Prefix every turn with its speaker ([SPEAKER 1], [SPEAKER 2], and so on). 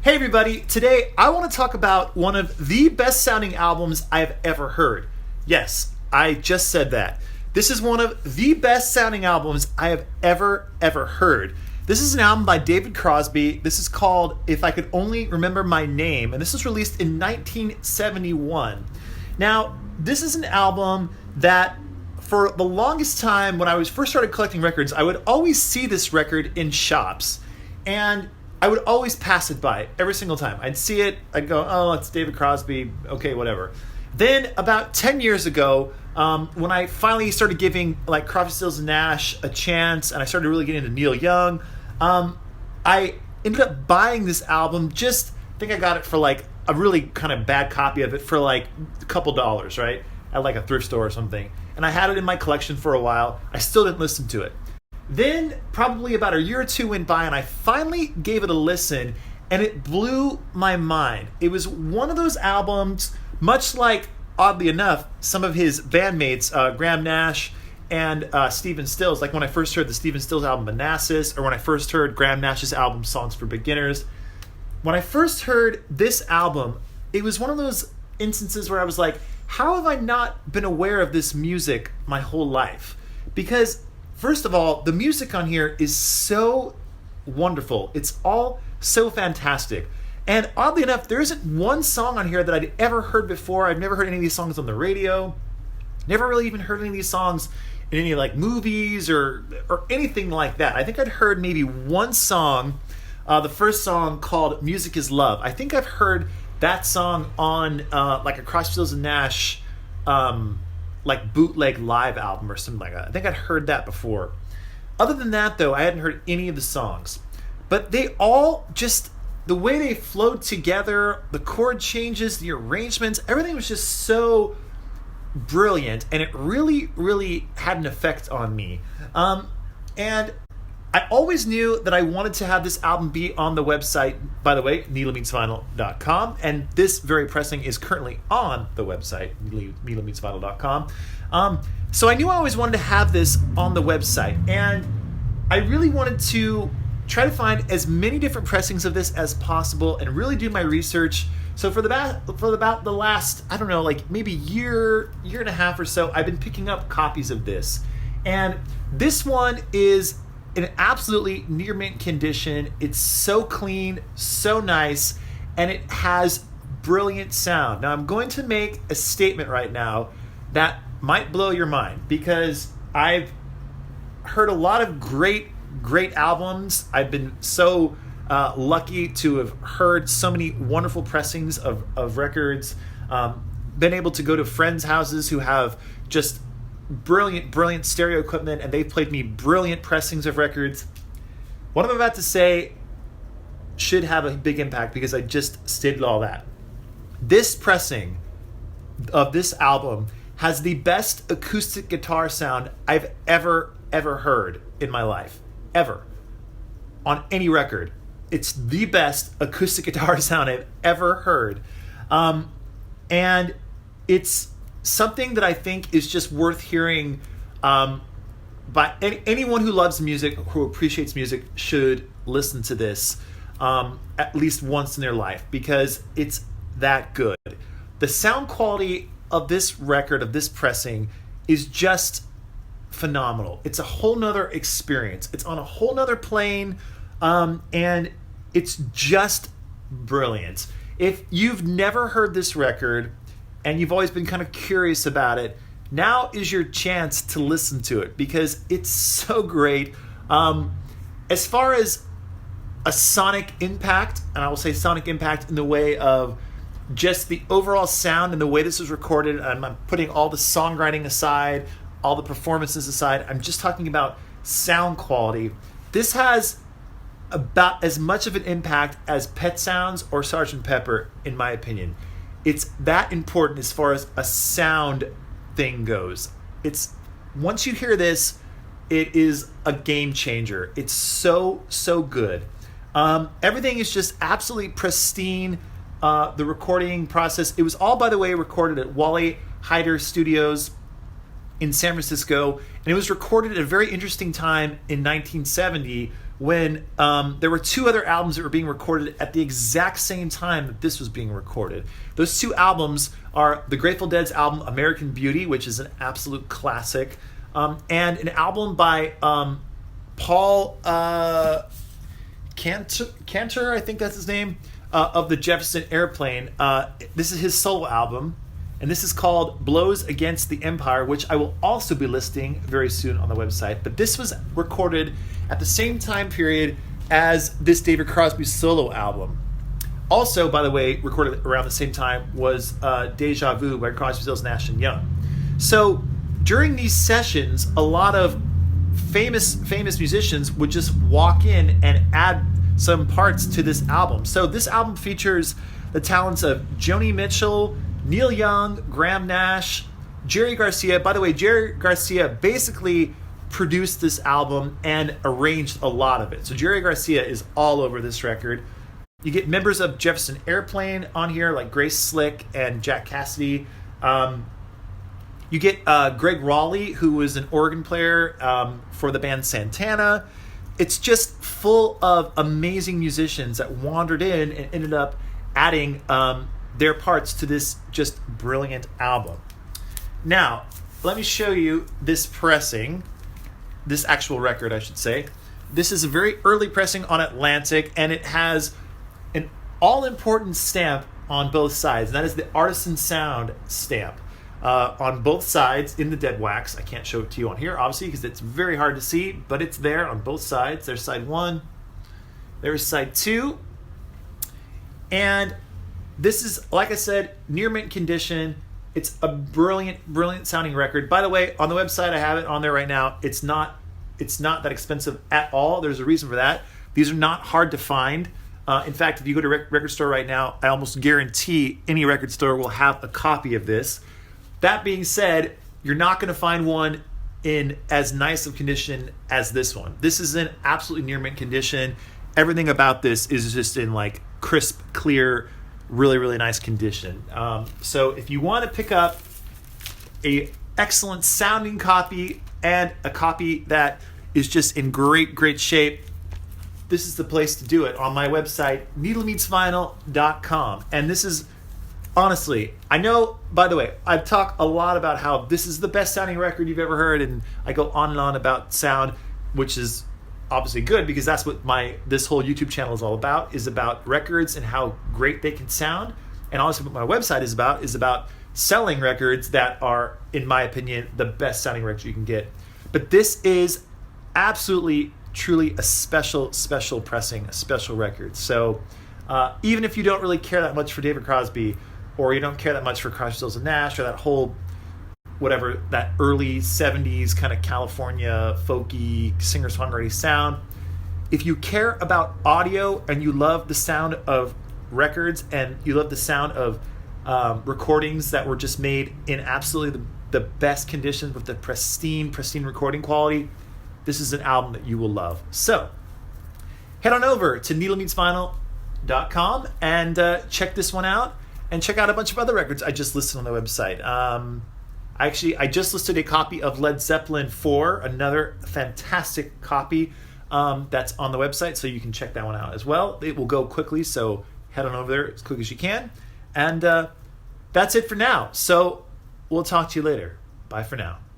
[SPEAKER 1] Hey everybody, today I want to talk about one of the best sounding albums I've ever heard. Yes, I just said that. This is one of the best sounding albums I have ever heard. This is an album by David Crosby. This is called If I Could Only Remember My Name, and this was released in 1971. Now, this is an album that for the longest time when I was first started collecting records, I would always see this record in shops, and I would always pass it by every single time. I'd see it, I'd go, oh, it's David Crosby, okay, whatever. Then about 10 years ago, when I finally started giving like Crosby, Stills and Nash a chance, and I started really getting into Neil Young, I ended up buying this album. I think I got it for like a really kind of bad copy of it for like a couple dollars, right? At like a thrift store or something. And I had it in my collection for a while. I still didn't listen to it. Then probably about a year or two went by and I finally gave it a listen, and it blew my mind. It was one of those albums, much like, oddly enough, some of his bandmates, Graham Nash and Stephen Stills. Like when I first heard the Stephen Stills album Manassas, or when I first heard Graham Nash's album Songs for Beginners. When I first heard this album, it was one of those instances where I was like, how have I not been aware of this music my whole life? Because first of all, the music on here is so wonderful. It's all so fantastic. And oddly enough, there isn't one song on here that I'd ever heard before. I've never heard any of these songs on the radio. Never really even heard any of these songs in any like movies or anything like that. I think I'd heard maybe one song, the first song called Music is Love. I think I've heard that song on like a Crosby, Stills and Nash like bootleg live album or something like that. I think I'd heard that before. Other than that, though, I hadn't heard any of the songs. But they all just, the way they flowed together, the chord changes, the arrangements, everything was just so brilliant, and it really, really had an effect on me. And I always knew that I wanted to have this album be on the website, by the way, needlemeetsvinyl.com, and this very pressing is currently on the website, needlemeetsvinyl.com. So I knew I always wanted to have this on the website, and I really wanted to try to find as many different pressings of this as possible and really do my research. So for about the last, I don't know, like maybe year and a half or so, I've been picking up copies of this. And this one is in absolutely near mint condition. It's so clean, so nice, and it has brilliant sound. Now I'm going to make a statement right now that might blow your mind, because I've heard a lot of great albums. I've been so lucky to have heard so many wonderful pressings of records, been able to go to friends' houses who have just brilliant stereo equipment, and they've played me brilliant pressings of records. What I'm about to say should have a big impact, because I just stated all that. This pressing of this album has the best acoustic guitar sound I've ever heard in my life. Ever. On any record. It's the best acoustic guitar sound I've ever heard. And it's something that I think is just worth hearing by anyone who loves music, who appreciates music, should listen to this at least once in their life, because it's that good. The sound quality of this record, of this pressing, is just phenomenal. It's a whole nother experience. It's on a whole nother plane, and it's just brilliant. If you've never heard this record and you've always been kind of curious about it, now is your chance to listen to it, because it's so great. As far as a sonic impact, and I will say sonic impact in the way of just the overall sound and the way this was recorded, and I'm putting all the songwriting aside, all the performances aside, I'm just talking about sound quality. This has about as much of an impact as Pet Sounds or Sgt. Pepper, in my opinion. It's that important as far as a sound thing goes. It's, once you hear this, it is a game changer. It's so good. Everything is just absolutely pristine. The recording process, it was all, by the way, recorded at Wally Heider Studios in San Francisco, and it was recorded at a very interesting time in 1970 when there were two other albums that were being recorded at the exact same time that this was being recorded. Those two albums are the Grateful Dead's album American Beauty, which is an absolute classic, and an album by Paul Cantor, I think that's his name, of the Jefferson Airplane. This is his solo album, and this is called Blows Against the Empire, which I will also be listing very soon on the website. But this was recorded at the same time period as this David Crosby solo album. Also, by the way, recorded around the same time was Deja Vu by Crosby, Stills, Nash & Young. So during these sessions, a lot of famous musicians would just walk in and add some parts to this album. So this album features the talents of Joni Mitchell, Neil Young, Graham Nash, Jerry Garcia. By the way, Jerry Garcia basically produced this album and arranged a lot of it. So Jerry Garcia is all over this record. You get members of Jefferson Airplane on here, like Grace Slick and Jack Cassidy. You get Greg Raleigh, who was an organ player for the band Santana. It's just full of amazing musicians that wandered in and ended up adding their parts to this just brilliant album. Now, let me show you this pressing, this actual record, I should say. This is a very early pressing on Atlantic, and it has an all-important stamp on both sides, and that is the Artisan Sound stamp. On both sides in the dead wax. I can't show it to you on here, obviously, because it's very hard to see, but it's there on both sides. There's side 1. There's side 2. And this is, like I said, near mint condition. It's a brilliant sounding record. By the way, on the website, I have it on there right now. It's not that expensive at all. There's a reason for that. These are not hard to find. In fact, if you go to a record store right now, I almost guarantee any record store will have a copy of this. That being said, you're not going to find one in as nice of condition as this one. This is in absolutely near mint condition. Everything about this is just in like crisp, clear, really nice condition. So if you want to pick up a excellent sounding copy and a copy that is just in great shape, this is the place to do it on my website, needlemeetsvinyl.com. And this is, honestly, I know, by the way, I've talked a lot about how this is the best sounding record you've ever heard, and I go on and on about sound, which is obviously good because that's what this whole YouTube channel is all about, is about records and how great they can sound. And honestly, what my website is about selling records that are, in my opinion, the best sounding records you can get. But this is absolutely, truly a special pressing, a special record. So even if you don't really care that much for David Crosby, or you don't care that much for Crosby, Stills, and Nash, or that whole, whatever, that early 70s kind of California folky singer-songwriting sound, if you care about audio and you love the sound of records and you love the sound of recordings that were just made in absolutely the best conditions with the pristine recording quality, this is an album that you will love. So head on over to needlemeetsvinyl.com and check this one out. And check out a bunch of other records I just listed on the website. I just listed a copy of Led Zeppelin 4, another fantastic copy that's on the website, so you can check that one out as well. It will go quickly, so head on over there as quick as you can. And that's it for now. So we'll talk to you later. Bye for now.